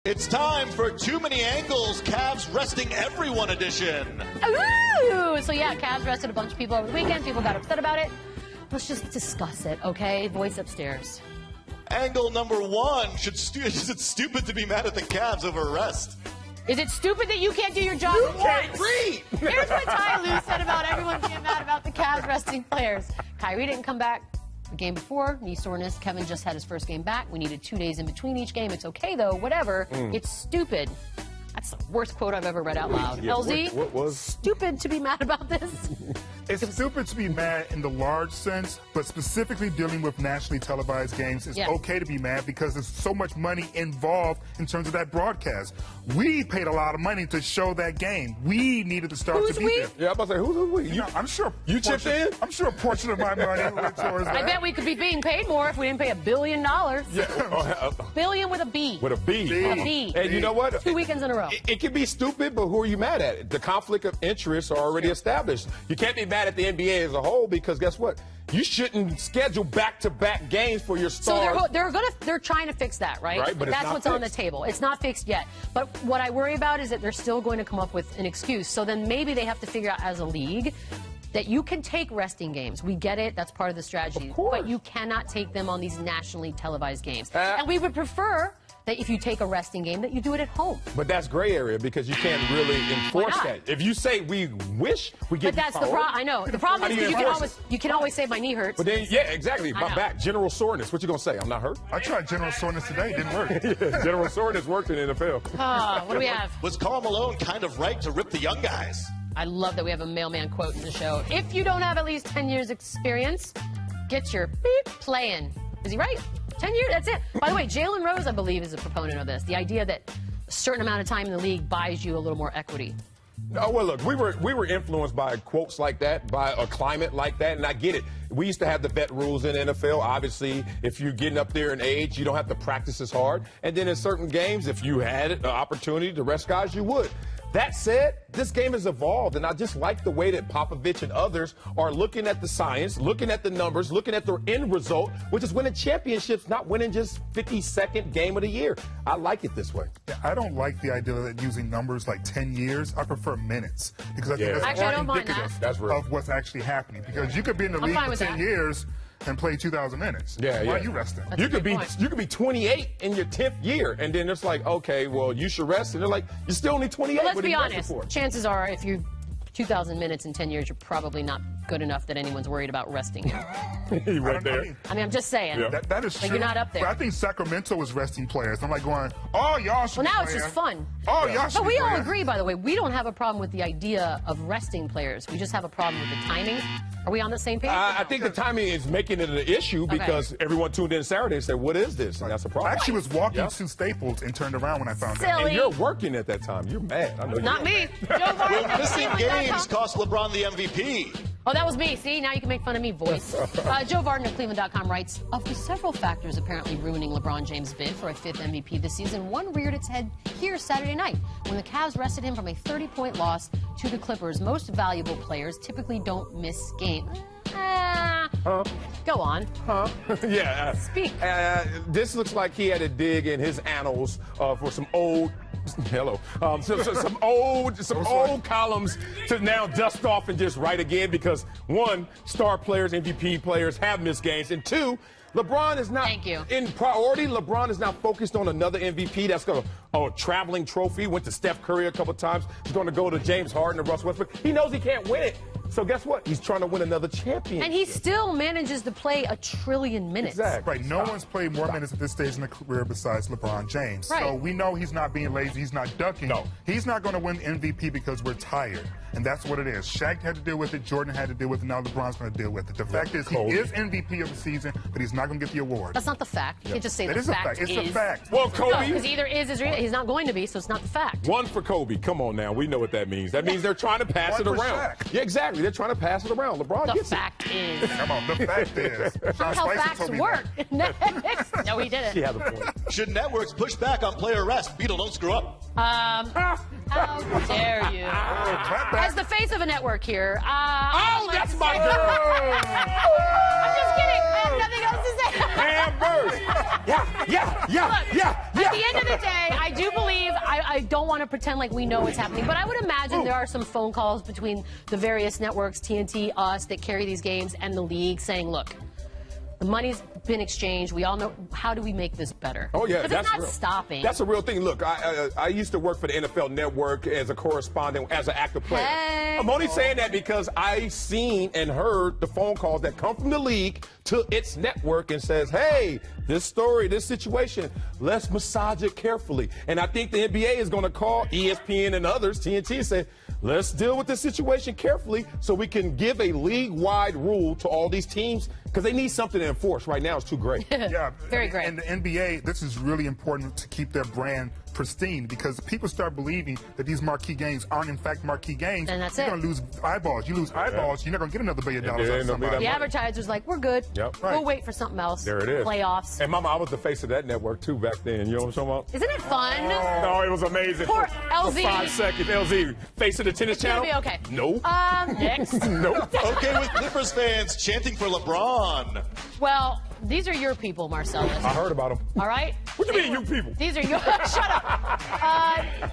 It's time for Too Many Angles, Cavs Resting Everyone edition. Ooh! So yeah, Cavs rested a bunch of people over the weekend. People got upset about it. Let's just discuss it, okay? Voice upstairs. Angle number one, is it stupid to be mad at the Cavs over a rest? Is it stupid that you can't do your job? You can't read! Here's what Ty Lue said about everyone being mad about the Cavs resting players. Kyrie didn't come back the game before, knee soreness. Kevin just had his first game back. We needed 2 days in between each game. It's okay, though. Whatever. It's stupid. That's the worst quote I've ever read out loud. Yeah, LZ, what was stupid to be mad about this? It's stupid to be mad in the large sense, but specifically dealing with nationally televised games, it's okay to be mad because there's so much money involved in terms of that broadcast. We paid a lot of money to show that game. We needed the stars to be there. Yeah, I'm about to say, who's we? You know, I'm sure you chipped in? I'm sure a portion of my money went towards that. I bet we could be being paid more if we didn't pay $1 billion. Yeah. Billion with a B. With a B. A B. And you know what? 2 weekends in a row. It can be stupid, but who are you mad at? The conflict of interests are already established. You can't be mad at the NBA as a whole because guess what? You shouldn't schedule back-to-back games for your stars. So they're trying to fix that, right? Right, but it's that's not what's on the fixed. table. It's not fixed yet. But what I worry about is that they're still going to come up with an excuse. So then maybe they have to figure out as a league that you can take resting games. We get it. That's part of the strategy. Of course. But you cannot take them on these nationally televised games. And we would prefer that if you take a resting game, that you do it at home. But that's gray area because you can't really enforce that. If you say we wish, we get. But that's the problem. I know. The problem is you can always say my knee hurts. But then, yeah, exactly. My back, general soreness. What you gonna say? I'm not hurt. I tried general soreness today. It didn't work. Yeah, general soreness worked in the NFL. What do we have? Was Karl Malone kind of right to rip the young guys? I love that we have a mailman quote in the show. If you don't have at least 10 years experience, get your beep playing. Is he right? 10 years, that's it. By the way, Jalen Rose, I believe, is a proponent of this. The idea that a certain amount of time in the league buys you a little more equity. Oh, well, look, we were influenced by quotes like that, by a climate like that, and I get it. We used to have the vet rules in the NFL. Obviously, if you're getting up there in age, you don't have to practice as hard. And then in certain games, if you had an opportunity to rest guys, you would. That said, this game has evolved, and I just like the way that Popovich and others are looking at the science, looking at the numbers, looking at the end result, which is winning championships, not winning just 52nd game of the year. I like it this way. Yeah, I don't like the idea of using numbers like 10 years. I prefer minutes because I think that's Actually, I don't more mind indicative That's real. of what's actually happening. Because you could be in the league for 10 years and play 2,000 minutes. Yeah, Why are you resting? That's you a could good be point. you could be 28 in your 10th year, and then it's like, okay, well, you should rest, and they're like, you're still only 28. Let's what are be you resting honest. for? Chances are, if you're 2,000 minutes in 10 years, you're probably not good enough that anyone's worried about resting you. He went there. I mean, I'm just saying. Yeah. That is But true. you're not up there. But I think Sacramento is resting players. I'm like going, oh, y'all should Well, now be it's just playing. fun. Oh, y'all should But be we all playing. agree, by the way, we don't have a problem with the idea of resting players. We just have a problem with the timing. Are we on the same page? I think the timing is making it an issue because everyone tuned in Saturday and said, what is this? And that's a problem. I actually was walking to Staples and turned around when I found out. Silly. And you're working at that time. You're mad. I know Not me. Joe Will Varner. missing games cost LeBron the MVP? Oh, that was me. See, now you can make fun of me, voice. Joe Varden of Cleveland.com writes, of the several factors apparently ruining LeBron James' bid for a 5th MVP this season, one reared its head here Saturday night when the Cavs rested him from a 30-point loss to the Clippers. Most valuable players typically don't miss games. Go on. Yeah. Speak. This looks like he had to dig in his annals for some old. Hello. Some old columns to now dust off and just write again because one, star players, MVP players have missed games, and two, LeBron is not in priority. LeBron is now focused on another MVP that's going to a traveling trophy. Went to Steph Curry a couple times. He's going to go to James Harden and Russ Westbrook. He knows he can't win it. So guess what? He's trying to win another championship. And he still manages to play 1 trillion minutes. Exactly. Right, no one's played more minutes at this stage in the career besides LeBron James. Right. So we know he's not being lazy, he's not ducking. No. He's not going to win MVP because we're tired. And that's what it is. Shaq had to deal with it, Jordan had to deal with it, now LeBron's going to deal with it. The fact is, he is MVP of the season, but he's not going to get the award. That's not the fact. You can't just say That the is a fact fact. It's is. a fact. Well, Kobe. Because either is he's not going to be, so it's not the fact. One for Kobe. Come on now. We know what that means. That means they're trying to pass it One for around. Shaq. Yeah, exactly. They're trying to pass it around. LeBron The gets fact is. Come on, the fact is. That's Sean how Spicer facts told me work. that. No, he didn't. it. He has a point. Should networks push back on player rest? Beetle, don't screw up. How dare you? Clap back. As the face of a network here. Oh, that's my girl. I'm just kidding. I have nothing else to say. Damn bird. Yeah. Look, at the end of the day, I do believe, I don't want to pretend like we know what's happening, but I would imagine there are some phone calls between the various networks, TNT, us, that carry these games, and the league saying, look, the money's been exchanged. We all know, how do we make this better? Oh, yeah, because that's it's not real. stopping. That's a real thing. Look, I used to work for the NFL Network as a correspondent, as an active player. Hey. I'm only saying that because I seen and heard the phone calls that come from the league to its network and says, hey, this story, this situation, let's massage it carefully. And I think the NBA is going to call ESPN and others, TNT, and say, let's deal with this situation carefully so we can give a league-wide rule to all these teams because they need something to enforce. Right now, it's too great. Yeah, Very great. And the NBA, this is really important to keep their brand pristine because people start believing that these marquee games aren't in fact marquee games. And that's you're it. going to lose eyeballs. You lose eyeballs, you're not going to get another $1 billion out of somebody. The advertiser's like, we're good. Yep. We'll Right. wait for something else. There it is. Playoffs. And Mama, I was the face of that network too back then. You know what I'm talking about? Isn't it fun? No, it was amazing. Poor For LZ. 5 seconds, LZ, face of the tennis It's gonna channel. be okay. No. Next. Nope. Okay, with Clippers fans chanting for LeBron. Well, these are your people, Marcellus. I heard about him. All right? What do you mean, you people? These are your. Shut up.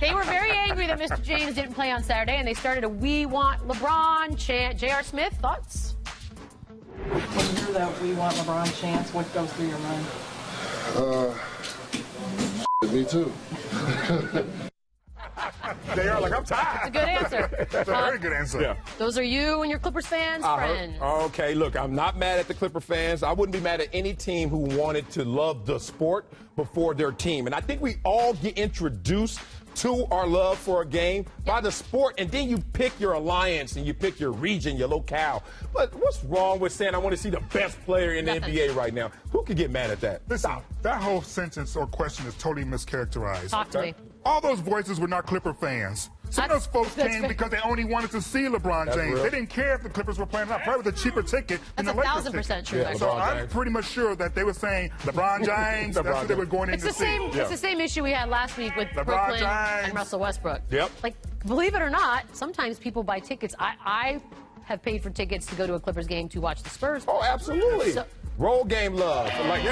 They were very angry that Mr. James didn't play on Saturday, and they started a "We Want LeBron" chant. J.R. Smith, thoughts? When you hear that "We Want LeBron" chants, what goes through your mind? Me too. They are like, I'm tired. It's a good answer. That's a very good answer. Yeah. Those are you and your Clippers fans, friends. Okay, look, I'm not mad at the Clipper fans. I wouldn't be mad at any team who wanted to love the sport before their team. And I think we all get introduced to our love for a game by the sport, and then you pick your alliance and you pick your region, your locale. But what's wrong with saying I want to see the best player in the Nothing. NBA right now? Who could get mad at that? Listen, that whole sentence or question is totally mischaracterized. Talk to me. All those voices were not Clipper fans. Some of those folks That's came fair. because they only wanted to see LeBron That's James. real. They didn't care if the Clippers were playing or not. Probably with a cheaper ticket than That's the Lakers 1,000% ticket. true. Yeah, actually. So LeBron I'm James. pretty much sure that they were saying LeBron James. That's what they were going in It's to the same. see. It's the same issue we had last week with LeBron Brooklyn James. and Russell Westbrook. Yep. Like, believe it or not, sometimes people buy tickets. I have paid for tickets to go to a Clippers game to watch the Spurs. Oh, absolutely. So- Roll game love. Like who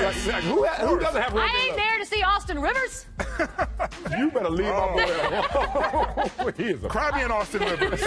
doesn't have roll I game ain't there to see Austin Rivers. love? You better leave my boy alone. He is a Cry me in Austin Rivers.